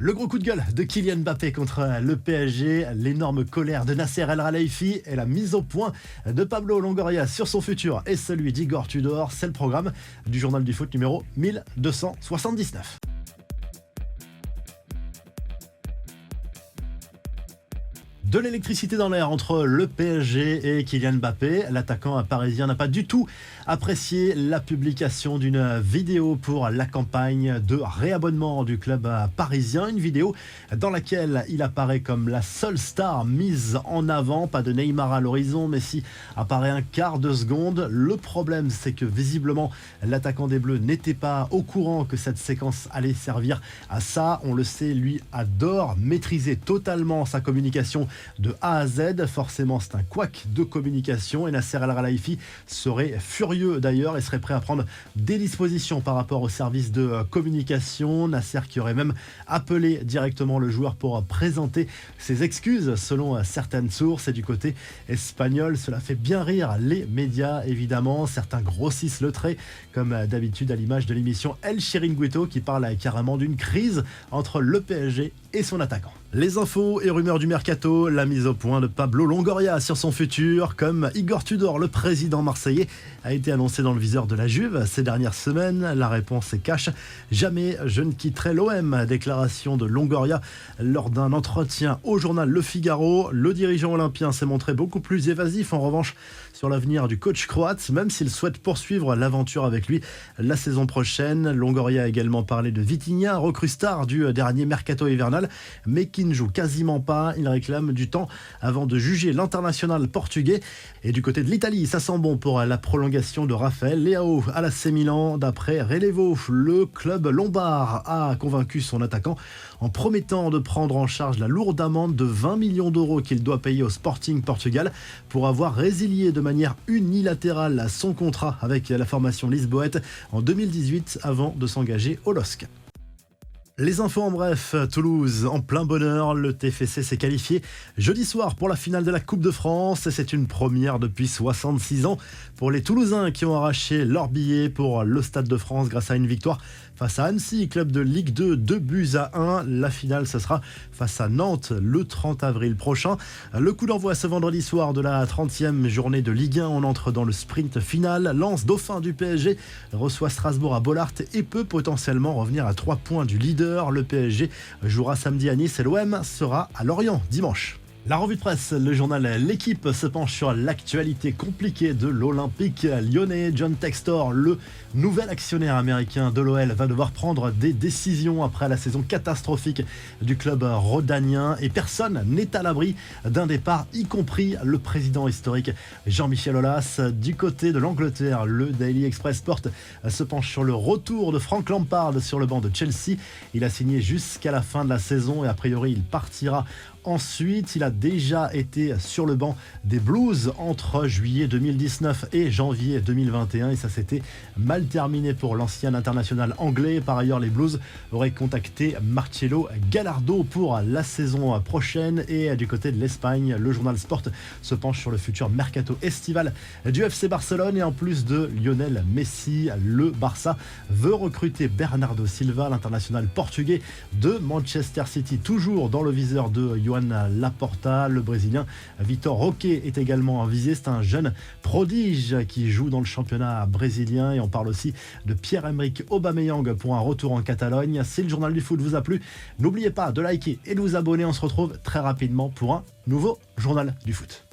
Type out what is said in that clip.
Le gros coup de gueule de Kylian Mbappé contre le PSG, l'énorme colère de Nasser El Khelaifi et la mise au point de Pablo Longoria sur son futur et celui d'Igor Tudor, c'est le programme du journal du foot numéro 1279. De l'électricité dans l'air entre le PSG et Kylian Mbappé. L'attaquant parisien n'a pas du tout apprécié la publication d'une vidéo pour la campagne de réabonnement du club parisien. Une vidéo dans laquelle il apparaît comme la seule star mise en avant. Pas de Neymar à l'horizon, Messi apparaît un quart de seconde. Le problème, c'est que visiblement, l'attaquant des Bleus n'était pas au courant que cette séquence allait servir à ça. On le sait, lui adore maîtriser totalement sa communication de A à Z. Forcément, c'est un couac de communication et Nasser El Khelaifi serait furieux d'ailleurs et serait prêt à prendre des dispositions par rapport au service de communication. Nasser qui aurait même appelé directement le joueur pour présenter ses excuses selon certaines sources. Et du côté espagnol, cela fait bien rire les médias évidemment. Certains grossissent le trait comme d'habitude à l'image de l'émission El Chiringuito qui parle carrément d'une crise entre le PSG et son attaquant. Les infos et rumeurs du mercato, la mise au point de Pablo Longoria sur son futur, comme Igor Tudor, le président marseillais, a été annoncé dans le viseur de la Juve ces dernières semaines. La réponse est cash. Jamais je ne quitterai l'OM. Déclaration de Longoria lors d'un entretien au journal Le Figaro. Le dirigeant olympien s'est montré beaucoup plus évasif en revanche sur l'avenir du coach croate, même s'il souhaite poursuivre l'aventure avec lui la saison prochaine. Longoria a également parlé de Vitinha, recrue star du dernier mercato hivernal, mais qui ne joue quasiment pas. Il réclame du temps avant de juger l'international portugais. Et du côté de l'Italie, ça sent bon pour la prolongation de Raphaël Leao à l'AC Milan. D'après Relevo, le club lombard a convaincu son attaquant en promettant de prendre en charge la lourde amende de 20 millions d'euros qu'il doit payer au Sporting Portugal pour avoir résilié de manière unilatérale son contrat avec la formation lisboète en 2018 avant de s'engager au LOSC. Les infos en bref, Toulouse en plein bonheur, le TFC s'est qualifié jeudi soir pour la finale de la Coupe de France et c'est une première depuis 66 ans pour les Toulousains qui ont arraché leur billet pour le Stade de France grâce à une victoire face à Annecy, club de Ligue 2, 2-1. La finale, ce sera face à Nantes le 30 avril prochain. Le coup d'envoi ce vendredi soir de la 30e journée de Ligue 1. On entre dans le sprint final. Lens, dauphin du PSG, reçoit Strasbourg à Bollaert et peut potentiellement revenir à 3 points du leader. Le PSG jouera samedi à Nice et l'OM sera à Lorient dimanche. La revue de presse, le journal L'équipe se penche sur l'actualité compliquée de l'Olympique lyonnais. John Textor, le nouvel actionnaire américain de l'OL, va devoir prendre des décisions après la saison catastrophique du club rhodanien et personne n'est à l'abri d'un départ, y compris le président historique Jean-Michel Aulas. Du côté de l'Angleterre, le Daily Express Sport se penche sur le retour de Frank Lampard sur le banc de Chelsea. Il a signé jusqu'à la fin de la saison et a priori il partira ensuite. Il a déjà été sur le banc des Blues entre juillet 2019 et janvier 2021 et ça s'était mal terminé pour l'ancien international anglais. Par ailleurs, les Blues auraient contacté Marcelo Gallardo pour la saison prochaine. Et du côté de l'Espagne, le journal Sport se penche sur le futur mercato estival du FC Barcelone et en plus de Lionel Messi, le Barça veut recruter Bernardo Silva, l'international portugais de Manchester City, toujours dans le viseur de Joan Laporta. Le Brésilien Vitor Roque est également visé. C'est un jeune prodige qui joue dans le championnat brésilien et on parle aussi de Pierre-Emerick Aubameyang pour un retour en Catalogne. Si le journal du foot vous a plu, n'oubliez pas de liker et de vous abonner. On se retrouve très rapidement pour un nouveau journal du foot.